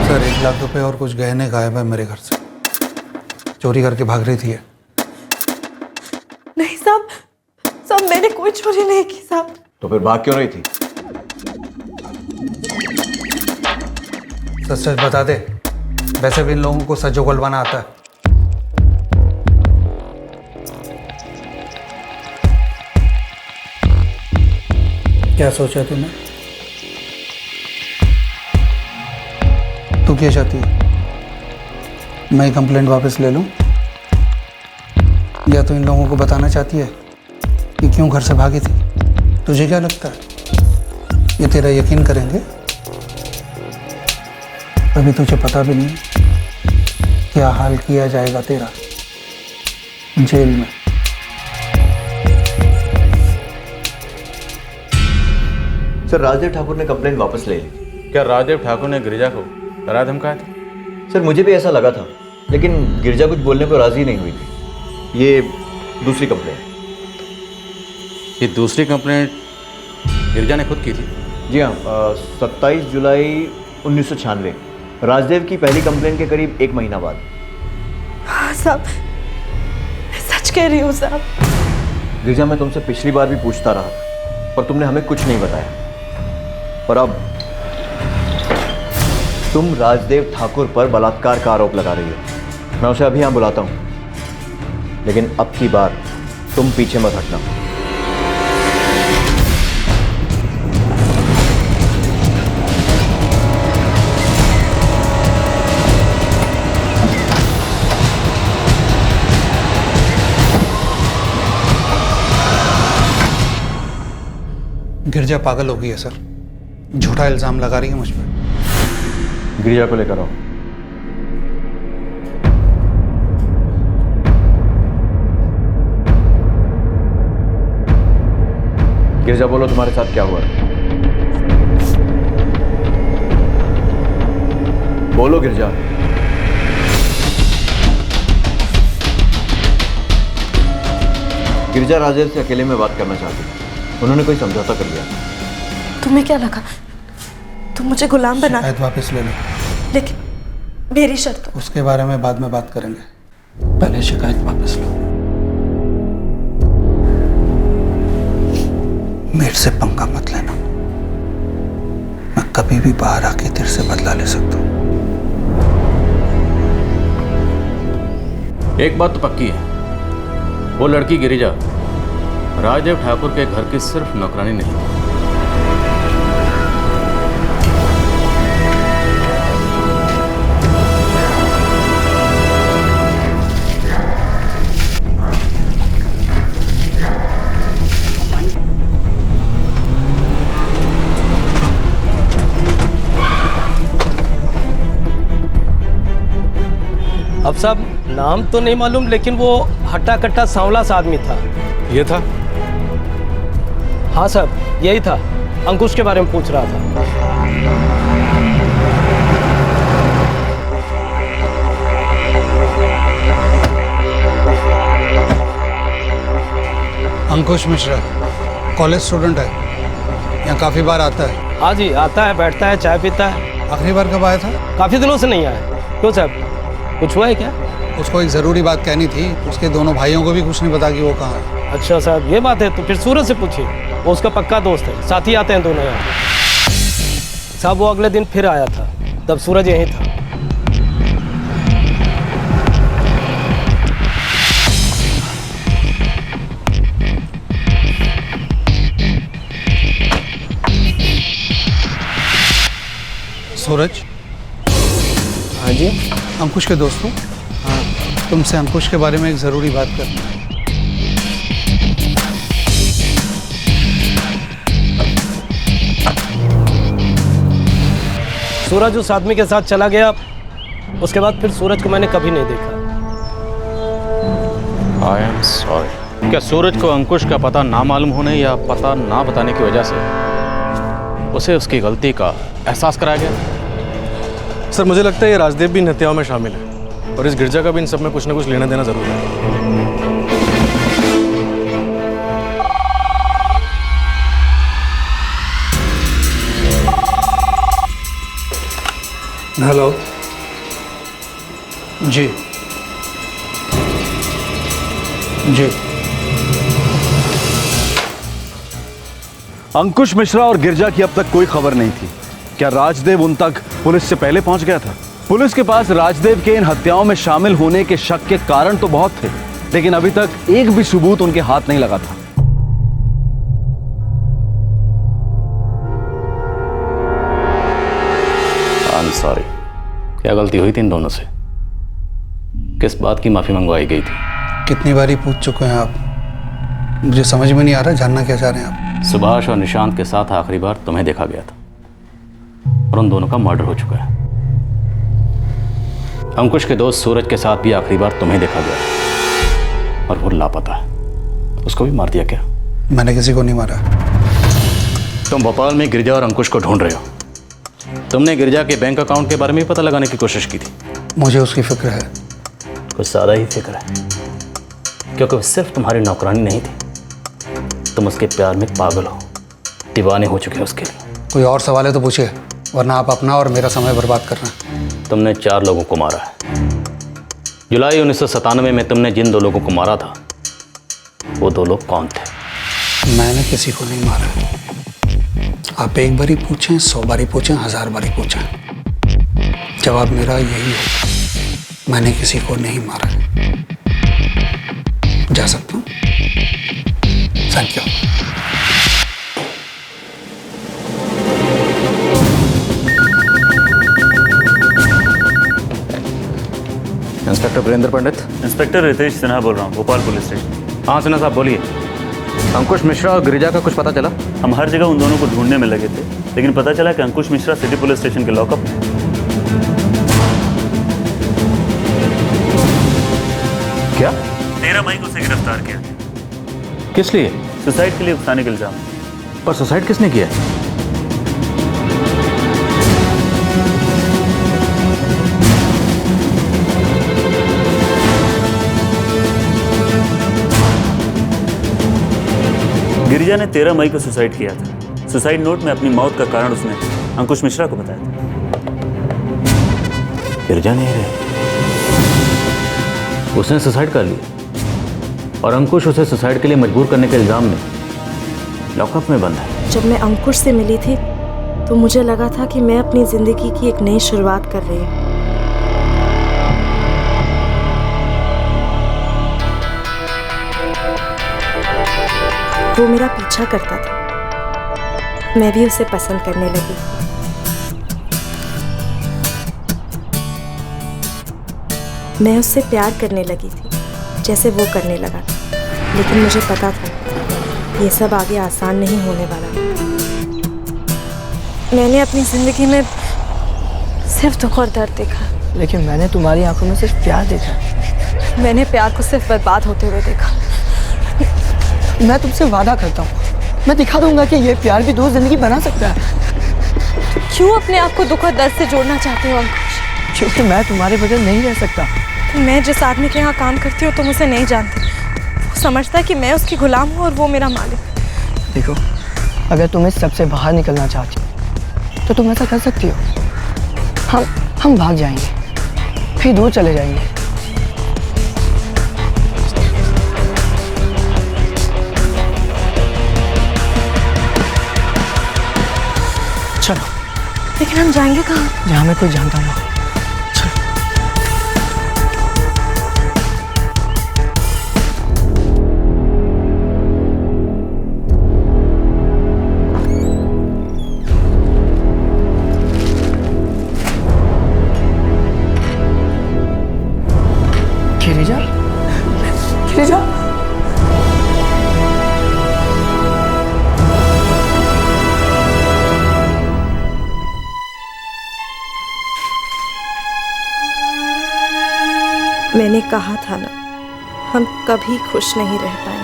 सर 1 लाख रुपए और कुछ गहने गायब है मेरे घर से। चोरी करके भाग रही थी। नहीं साहब, मैंने कोई चोरी नहीं की साहब। तो फिर भाग क्यों रही थी? सच सच बता दे, वैसे भी इन लोगों को सच उगलवाना आता है। क्या सोचा तूने? तू क्या चाहती है? मैं कंप्लेंट वापस ले लूं? या तो इन लोगों को बताना चाहती है कि क्यों घर से भागी थी? तुझे क्या लगता है ये तेरा यकीन करेंगे? अभी तुझे पता भी नहीं क्या हाल किया जाएगा तेरा जेल में। सर, राजदेव ठाकुर ने कंप्लेंट वापस ले ली। क्या राजदेव ठाकुर ने गिरिजा को डरा धमकाया था? सर, मुझे भी ऐसा लगा था, लेकिन गिरिजा कुछ बोलने को राजी नहीं हुई थी। ये दूसरी कंप्लेंट। ये दूसरी कंप्लेंट गिरिजा ने खुद की थी? जी हाँ, 27 जुलाई 1996, राजदेव की पहली कंप्लेंट के करीब 1 महीना बाद। हाँ साहब, मैं सच कह रही हूँ साहब। गिरिजा, मैं तुमसे पिछली बार भी पूछता रहा था, पर तुमने हमें कुछ नहीं बताया। पर अब तुम राजदेव ठाकुर पर बलात्कार का आरोप लगा रही हो। मैं उसे अभी यहाँ बुलाता हूँ, लेकिन अब की बार तुम पीछे मत हटना। गिरिजा पागल हो गई है सर, झूठा इल्जाम लगा रही है मुझ पर। गिरिजा को लेकर आओ। गिरिजा, बोलो तुम्हारे साथ क्या हुआ? बोलो गिरिजा। गिरिजा राजेश से अकेले में बात करना चाहती थी। उन्होंने कोई समझौता कर लिया। तुम्हें क्या लगा तुम मुझे गुलाम बना? शायद वापस ले लो, लेकिन मेरी शर्त। उसके बारे में बाद में बात करेंगे, पहले शिकायत वापस लो। मेरे से पंगा मत लेना, मैं कभी भी बाहर आके तेरे से बदला ले सकता हूँ। एक बात तो पक्की है, वो लड़की गिरिजा राजदेव ठाकुर के घर की सिर्फ नौकरानी नहीं थी। अब साहब नाम तो नहीं मालूम, लेकिन वो हट्टा कट्टा सांवला सा आदमी था। ये था? हाँ साहब, यही था। अंकुश के बारे में पूछ रहा था। अंकुश मिश्रा कॉलेज स्टूडेंट है, यहाँ काफ़ी बार आता है। हाँ जी, आता है, बैठता है, चाय पीता है। आखिरी बार कब आया था? काफ़ी दिनों से नहीं आया। क्यों साहब, कुछ हुआ है क्या? उसको एक ज़रूरी बात कहनी थी, उसके दोनों भाइयों को भी कुछ नहीं पता कि वो कहाँ है। अच्छा साहब, ये बात है, तो फिर सूरज से पूछिए, वो उसका पक्का दोस्त है, साथ ही आते हैं दोनों यहाँ। साहब वो अगले दिन फिर आया था, तब सूरज यहीं था। सूरज? हाँ जी। अंकुश के दोस्त हो? हाँ, तुमसे अंकुश के बारे में एक ज़रूरी बात करनी है। सूरज उस आदमी के साथ चला गया, उसके बाद फिर सूरज को मैंने कभी नहीं देखा। I am sorry. क्या सूरज को अंकुश का पता ना मालूम होने या पता ना बताने की वजह से उसे उसकी गलती का एहसास कराया गया? सर, मुझे लगता है ये राजदेव भी इन हत्याओं में शामिल है, और इस गिरजा का भी इन सब में कुछ ना कुछ लेना देना जरूर है। हेलो जी जी, अंकुश मिश्रा और गिरजा की अब तक कोई खबर नहीं थी। क्या राजदेव उन तक पुलिस से पहले पहुंच गया था? पुलिस के पास राजदेव के इन हत्याओं में शामिल होने के शक के कारण तो बहुत थे, लेकिन अभी तक एक भी सबूत उनके हाथ नहीं लगा था। I am sorry. क्या गलती हुई थी इन दोनों से? किस बात की माफी मंगवाई गई थी? कितनी बारी पूछ चुके हैं आप? मुझे समझ में नहीं आ रहा, जानना क्या चाह रहे हैं आप? सुभाष और निशांत के साथ आखिरी बार तुम्हें देखा गया था और उन दोनों का मर्डर हो चुका है। अंकुश के दोस्त सूरज के साथ भी आखिरी बार तुम्हें देखा गया और वो लापता है। उसको भी मार दिया क्या? मैंने किसी को नहीं मारा। तुम भोपाल में गिरजा और अंकुश को ढूंढ रहे हो। तुमने गिरजा के बैंक अकाउंट के बारे में पता लगाने की कोशिश की थी। मुझे उसकी फिक्र है। कुछ ज़्यादा ही फिक्र है, क्योंकि वो सिर्फ तुम्हारी नौकरानी नहीं थी, तुम उसके प्यार में पागल हो, दीवाने हो चुके हो उसके लिए। कोई और सवाल है तो पूछिए, वरना आप अपना और मेरा समय बर्बाद कर रहे हैं। तुमने 4 लोगों को मारा है। जुलाई 1997 में तुमने जिन 2 लोगों को मारा था, वो 2 लोग कौन थे? मैंने किसी को नहीं मारा। आप एक बारी पूछें, 100 बारी पूछें, 1000 बारी पूछें, जवाब मेरा यही होगा, मैंने किसी को नहीं मारा। जा सकता हूँ? Thank you. Inspector Virendra Pandit. Inspector Ritesh Sinha बोल रहा हूँ, भोपाल पुलिस स्टेशन। हाँ सिन्हा साहब बोलिए। अंकुश मिश्रा और गिरिजा का कुछ पता चला? हम हर जगह उन दोनों को ढूंढने में लगे थे, लेकिन पता चला कि अंकुश मिश्रा सिटी पुलिस स्टेशन के लॉकअप में। क्या? 13 मई को उसे गिरफ्तार किया। किस लिए? सुसाइड के लिए उकसाने के इल्जाम। पर सुसाइड किसने किया? गिरिजा ने 13 मई को सुसाइड किया था। सुसाइड नोट में अपनी मौत का कारण उसने अंकुश मिश्रा को बताया था। गिरिजा नहीं रहे, उसने सुसाइड कर लिया और अंकुश उसे सुसाइड के लिए मजबूर करने के इल्जाम में लॉकअप में बंद है। जब मैं अंकुश से मिली थी तो मुझे लगा था कि मैं अपनी जिंदगी की एक नई शुरुआत कर रही हूँ। वो मेरा पीछा करता था, मैं भी उसे पसंद करने लगी। मैं उससे प्यार करने लगी थी जैसे वो करने लगा था, लेकिन मुझे पता था ये सब आगे आसान नहीं होने वाला। मैंने अपनी जिंदगी में सिर्फ दुख और दर्द देखा, लेकिन मैंने तुम्हारी आंखों में सिर्फ प्यार देखा। मैंने प्यार को सिर्फ बर्बाद होते हुए देखा। मैं तुमसे वादा करता हूँ, मैं दिखा दूंगा कि ये प्यार भी 2 जिंदगी बना सकता है। तो क्यों अपने आप को दुख और दर्द से जोड़ना चाहते हो अंकुश? क्योंकि मैं तुम्हारे बगैर नहीं रह सकता। मैं जिस आदमी के यहाँ काम करती हूँ तुम उसे नहीं जानती। वो समझता है कि मैं उसकी गुलाम हूँ और वो मेरा मालिक। देखो, अगर तुम इस सबसे बाहर निकलना चाहती हो तो तुम ऐसा कर सकती हो। हम भाग जाएंगे, फिर दूर चले जाएंगे। चलो। लेकिन हम जाएंगे कहाँ? जहाँ मैं कोई जानता ना हो। गिरिजा, गिरिजा, मैंने कहा था ना, हम कभी खुश नहीं रह पाएंगे।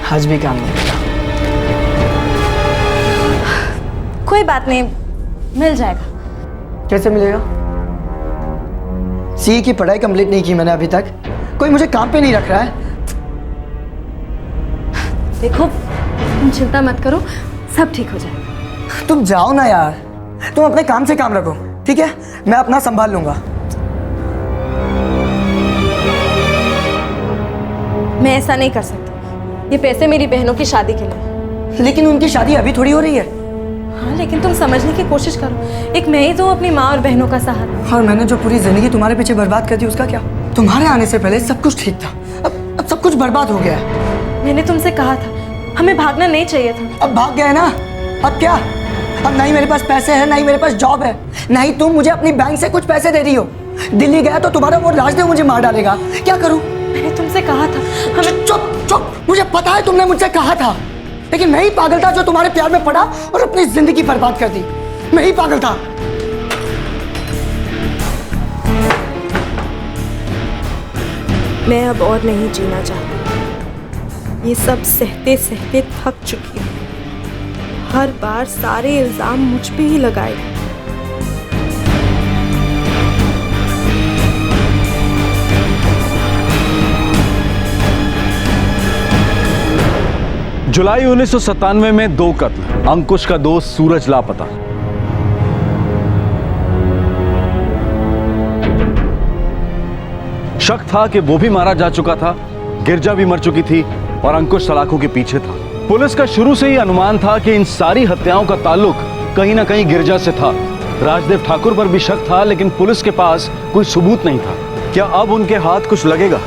आज भी काम नहीं किया। कोई बात नहीं, मिल जाएगा। कैसे मिलेगा? सीए की पढ़ाई कंप्लीट नहीं की मैंने अभी तक, कोई मुझे काम पे नहीं रख रहा है। देखो, तुम चिंता मत करो, सब ठीक हो जाएगा। तुम जाओ ना यार, तुम अपने काम से काम रखो, ठीक है? मैं अपना संभाल लूंगा। मैं ऐसा नहीं कर सकती। ये पैसे मेरी बहनों की शादी के लिए। लेकिन उनकी शादी अभी थोड़ी हो रही है। हाँ, लेकिन तुम समझने की कोशिश करो। एक मैं ही तो अपनी माँ और बहनों का सहारा। और मैंने जो पूरी जिंदगी तुम्हारे पीछे बर्बाद कर दी, उसका क्या? तुम्हारे आने से पहले सब कुछ ठीक था, अब सब कुछ बर्बाद हो गया है। मैंने तुमसे कहा था हमें भागना नहीं चाहिए था। अब भाग गए ना, अब क्या? अब ना ही मेरे पास पैसे हैं, ना ही मेरे पास जॉब है, ना ही तुम मुझे अपनी बैंक से कुछ पैसे दे रही हो। दिल्ली गया तो तुम्हारा वो राजदेव मुझे मार डालेगा। क्या करूं? मैंने तुमसे कहा था हमें। चुप चुप, मुझे पता है तुमने मुझसे कहा था, लेकिन मैं ही पागल था जो तुम्हारे प्यार में पड़ा और अपनी जिंदगी बर्बाद कर दी। मैं ही पागल था। मैं अब और नहीं जीना चाहती। ये सब सहते सहते थक चुकी हूँ। हर बार सारे इल्जाम मुझ पे ही लगाए। जुलाई 1997 में 2 कत्ल। अंकुश का दोस्त सूरज लापता। शक था कि वो भी मारा जा चुका था, गिरजा भी मर चुकी थी और अंकुश सलाखों के पीछे था। पुलिस का शुरू से ही अनुमान था कि इन सारी हत्याओं का ताल्लुक कहीं ना कहीं गिरजा से था। राजदेव ठाकुर पर भी शक था, लेकिन पुलिस के पास कोई सबूत नहीं था। क्या अब उनके हाथ कुछ लगेगा?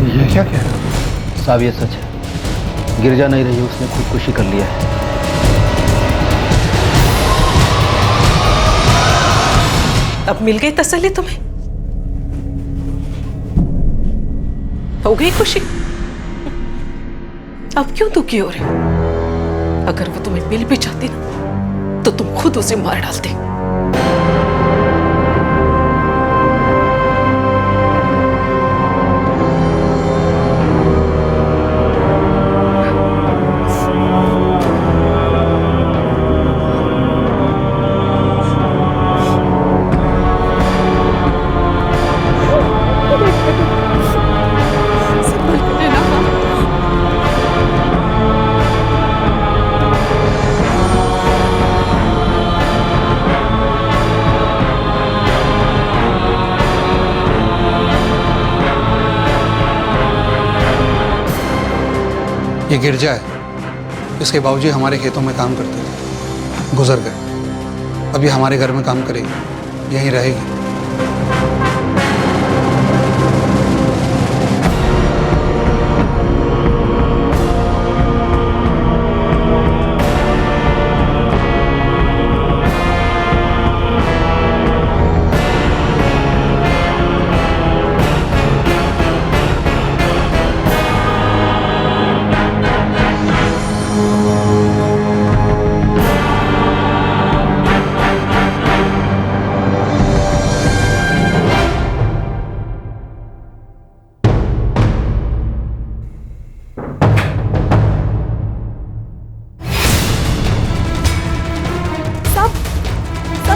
ये क्या कह रहा है? साहब ये सच है, गिरजा नहीं रही, उसने खुदकुशी कर लिया है। अब मिल गई तसल्ली तुम्हें? हो गई खुशी? अब क्यों दुखी हो रहे हो? अगर वो तुम्हें मिल भी जाती ना, तो तुम खुद उसे मार डालते। ये गिरजा है, इसके बाबूजी हमारे खेतों में काम करते थे, गुजर गए। अब ये हमारे घर में काम करेगी, यहीं रहेगी।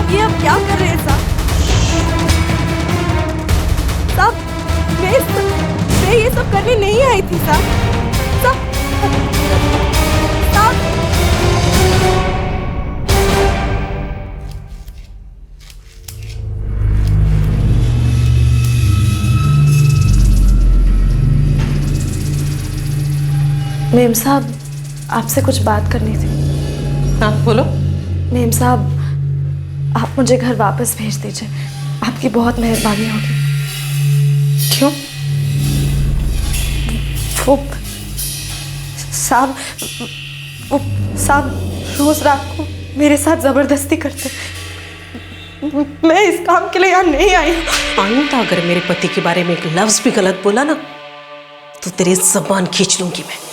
ये अब क्या कर रहे हैं साहब? साहब, मैं ये सब करने नहीं आई थी साहब। साहब, मेम साहब, आपसे कुछ बात करनी थी। हाँ बोलो। मेम साहब, आप मुझे घर वापस भेज दीजिए, आपकी बहुत मेहरबानी होगी। क्यों? वो साहब रोज रात को मेरे साथ जबरदस्ती करते। मैं इस काम के लिए यहाँ नहीं आई। आइंदा अगर मेरे पति के बारे में एक लफ्ज भी गलत बोला ना, तो तेरी जबान खींच लूंगी मैं।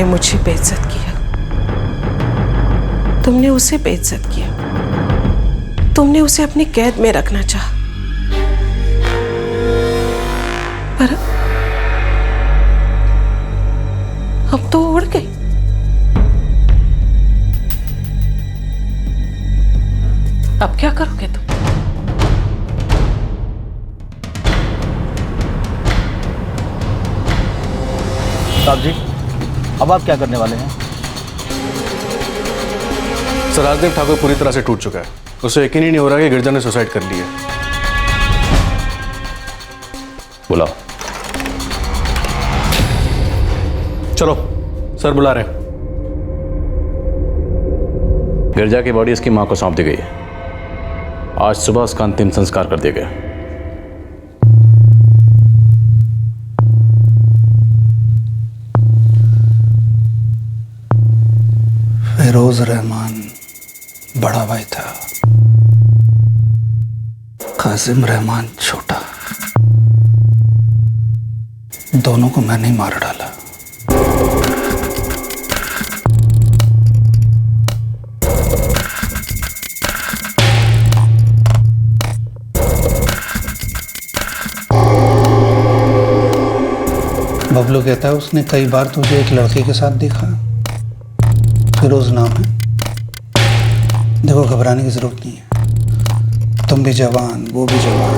तुमने मुझे बेइज्जत किया, तुमने उसे बेइज्जत किया, तुमने उसे अपनी कैद में रखना चाहा, पर अब तो उड़ गई। अब क्या करोगे तुम? साहब जी, अब आप क्या करने वाले हैं? सर, राजदेव ठाकुर पूरी तरह से टूट चुका है। उसे यकीन ही नहीं हो रहा कि गिरजा ने सुसाइड कर ली है। बुलाओ। चलो, सर बुला रहे हैं। गिरजा की बॉडी इसकी मां को सौंप दी गई है। आज सुबह उसका अंतिम संस्कार कर दिया गया। फिरोज रहमान बड़ा भाई था, कासिम रहमान छोटा। दोनों को मैंने ही मार डाला। बबलू कहता है उसने कई बार तुझे एक लड़के के साथ देखा, फिरोज नाम है। देखो, घबराने की जरूरत नहीं है। तुम भी जवान, वो भी जवान।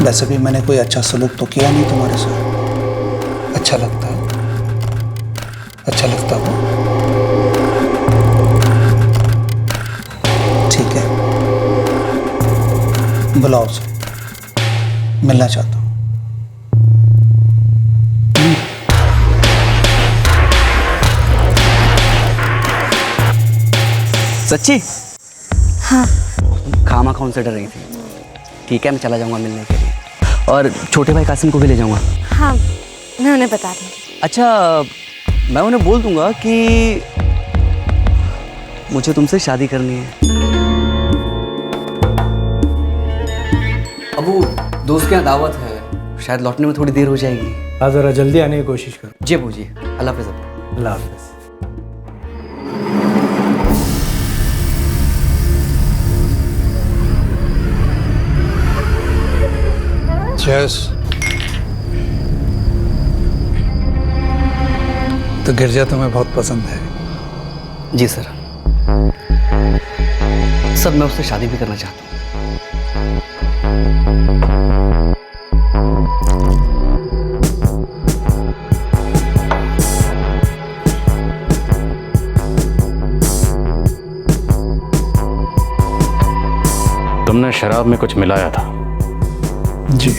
वैसे भी मैंने कोई अच्छा सलूक तो किया नहीं तुम्हारे साथ। अच्छा लगता है? अच्छा लगता हो? ठीक है, बुलाओ उसे, मिलना चाहता हूँ। सच्ची? हाँ। खामा कौन से डर रही थी? ठीक है, मैं चला जाऊंगा मिलने के लिए, और छोटे भाई कासिम को भी ले जाऊंगा। हाँ, मैं उन्हें बता दूँगी। अच्छा, मैं उन्हें बोल दूंगा कि मुझे तुमसे शादी करनी है। अब वो दोस्त के यहाँ दावत है, शायद लौटने में थोड़ी देर हो जाएगी। हाँ, ज़रा जल्दी आने की कोशिश करो। जी अबू जी, अल्लाह हाफ़िज़। अल्लाह हाफ़िज़। यस, तो गिरजा तुम्हें बहुत पसंद है? जी सर, सब मैं उससे शादी भी करना चाहता हूँ। तुमने शराब में कुछ मिलाया था? जी।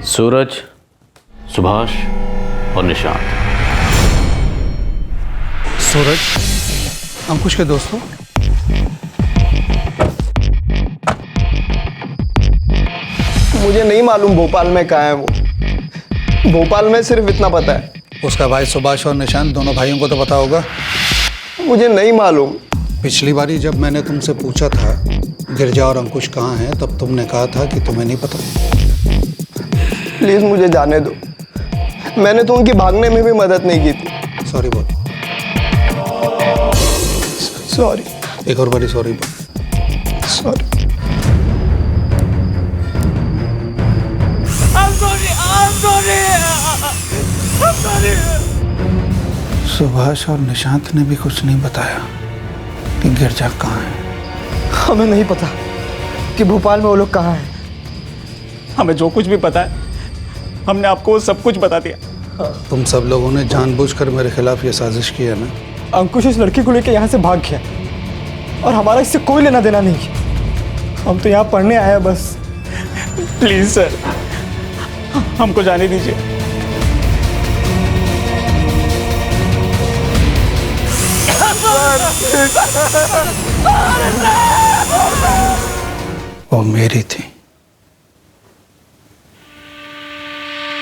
सूरज, सुभाष और निशांत। सूरज अंकुश के दोस्त हो? मुझे नहीं मालूम भोपाल में कहाँ है वो। भोपाल में सिर्फ इतना पता है। उसका भाई सुभाष और निशांत, दोनों भाइयों को तो पता होगा? मुझे नहीं मालूम। पिछली बारी जब मैंने तुमसे पूछा था गिरजा और अंकुश कहाँ हैं, तब तुमने कहा था कि तुम्हें नहीं पता। प्लीज मुझे जाने दो, मैंने तो उनकी भागने में भी मदद नहीं की थी। सॉरी बोल। सॉरी। एक और बारी सॉरी बोल। सॉरी। सुभाष और निशांत ने भी कुछ नहीं बताया कि गिरजा कहाँ है। हमें नहीं पता कि भोपाल में वो लोग कहाँ हैं। हमें जो कुछ भी पता है हमने आपको वो सब कुछ बता दिया। तुम सब लोगों ने जानबूझकर मेरे खिलाफ ये साजिश की है ना? अंकुश इस लड़की को लेकर यहाँ से भाग गया और हमारा इससे कोई लेना देना नहीं है। हम तो यहाँ पढ़ने आए हैं बस। प्लीज सर, हमको जाने दीजिए। वो मेरी थी,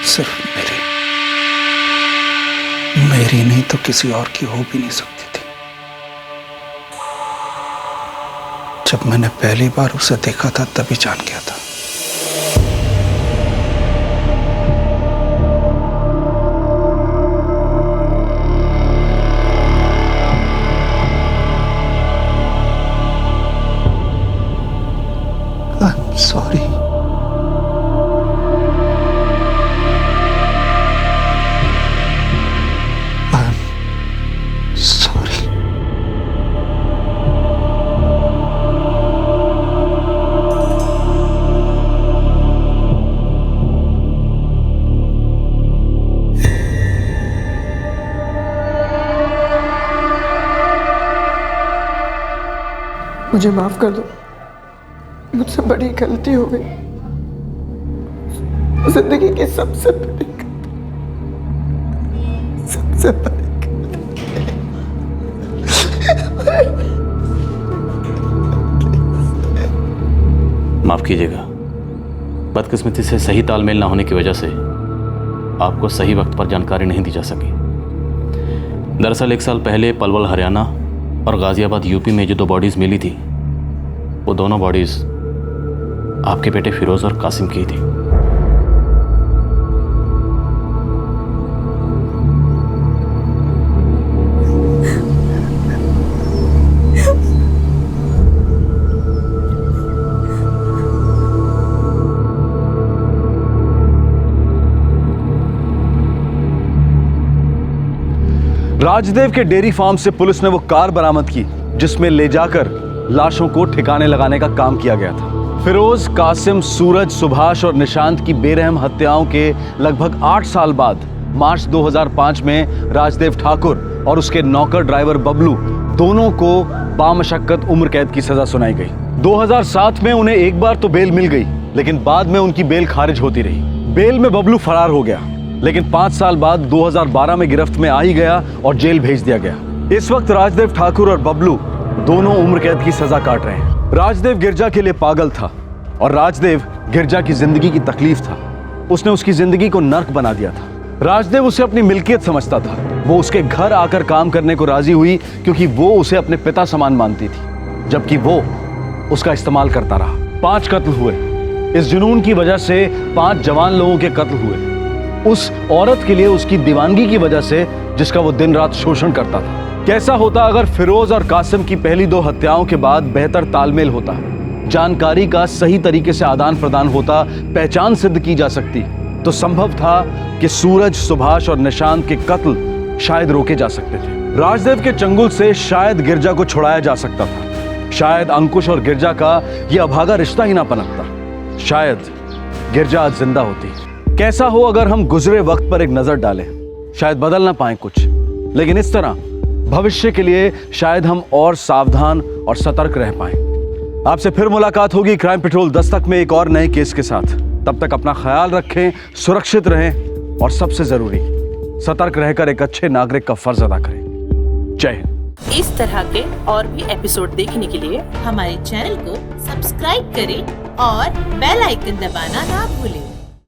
सिर्फ मेरी नहीं तो किसी और की हो भी नहीं सकती थी। जब मैंने पहली बार उसे देखा था तभी जान गया था। I'm sorry. I'm sorry. मुझे माफ कर दो, मुझसे बड़ी गलती हो गई, जिंदगी की सबसे बड़ी गलती, सबसे बड़ी माफ कीजिएगा, बदकिस्मती से सही तालमेल ना होने की वजह से आपको सही वक्त पर जानकारी नहीं दी जा सकी। दरअसल 1 साल पहले पलवल हरियाणा और गाजियाबाद यूपी में जो 2 बॉडीज मिली थी, वो दोनों बॉडीज आपके बेटे फिरोज और कासिम की थी। राजदेव के डेयरी फार्म से पुलिस ने वो कार बरामद की जिसमें ले जाकर लाशों को ठिकाने लगाने का काम किया गया था। फिरोज, कासिम, सूरज, सुभाष और निशांत की बेरहम हत्याओं के लगभग 8 साल बाद मार्च 2005 में राजदेव ठाकुर और उसके नौकर ड्राइवर बबलू दोनों को बामशक्कत उम्र कैद की सजा सुनाई गई। 2007 में उन्हें एक बार तो बेल मिल गई, लेकिन बाद में उनकी बेल खारिज होती रही। बेल में बबलू फरार हो गया, लेकिन 5 साल बाद 2012 में गिरफ्त में आ ही गया और जेल भेज दिया गया। इस वक्त राजदेव ठाकुर और बबलू दोनों उम्र कैद की सजा काट रहे हैं। राजदेव गिरजा के लिए पागल था और राजदेव गिरजा की जिंदगी की तकलीफ था। उसने उसकी जिंदगी को नर्क बना दिया था। राजदेव उसे अपनी मिल्कियत समझता था। वो उसके घर आकर काम करने को राजी हुई क्योंकि वो उसे अपने पिता समान मानती थी, जबकि वो उसका इस्तेमाल करता रहा। 5 कत्ल हुए। इस जुनून की वजह से 5 जवान लोगों के कत्ल हुए, उस औरत के लिए उसकी दीवानगी की वजह से जिसका वो दिन रात शोषण करता था। कैसा होता अगर फिरोज और कासिम की पहली 2 हत्याओं के बाद बेहतर तालमेल होता, जानकारी का सही तरीके से आदान प्रदान होता, पहचान सिद्ध की जा सकती, तो संभव था कि सूरज, सुभाष और निशांत के कत्ल शायद रोके जा सकते थे। राजदेव के चंगुल से शायद गिरजा को छुड़ाया जा सकता था। शायद अंकुश और गिरजा का यह अभागा रिश्ता ही ना पनपता। शायद गिरजा आज जिंदा होती। कैसा हो अगर हम गुजरे वक्त पर एक नजर डालें, शायद बदल ना पाए कुछ, लेकिन इस तरह भविष्य के लिए शायद हम और सावधान और सतर्क रह पाए। आपसे फिर मुलाकात होगी क्राइम पेट्रोल दस्तक में एक और नए केस के साथ। तब तक अपना ख्याल रखें, सुरक्षित रहें और सबसे जरूरी सतर्क रहकर एक अच्छे नागरिक का फर्ज अदा करें। जय हिंद। इस तरह के और भी एपिसोड देखने के लिए हमारे चैनल को सब्सक्राइब करें और बेल आइकन दबाना ना भूलें।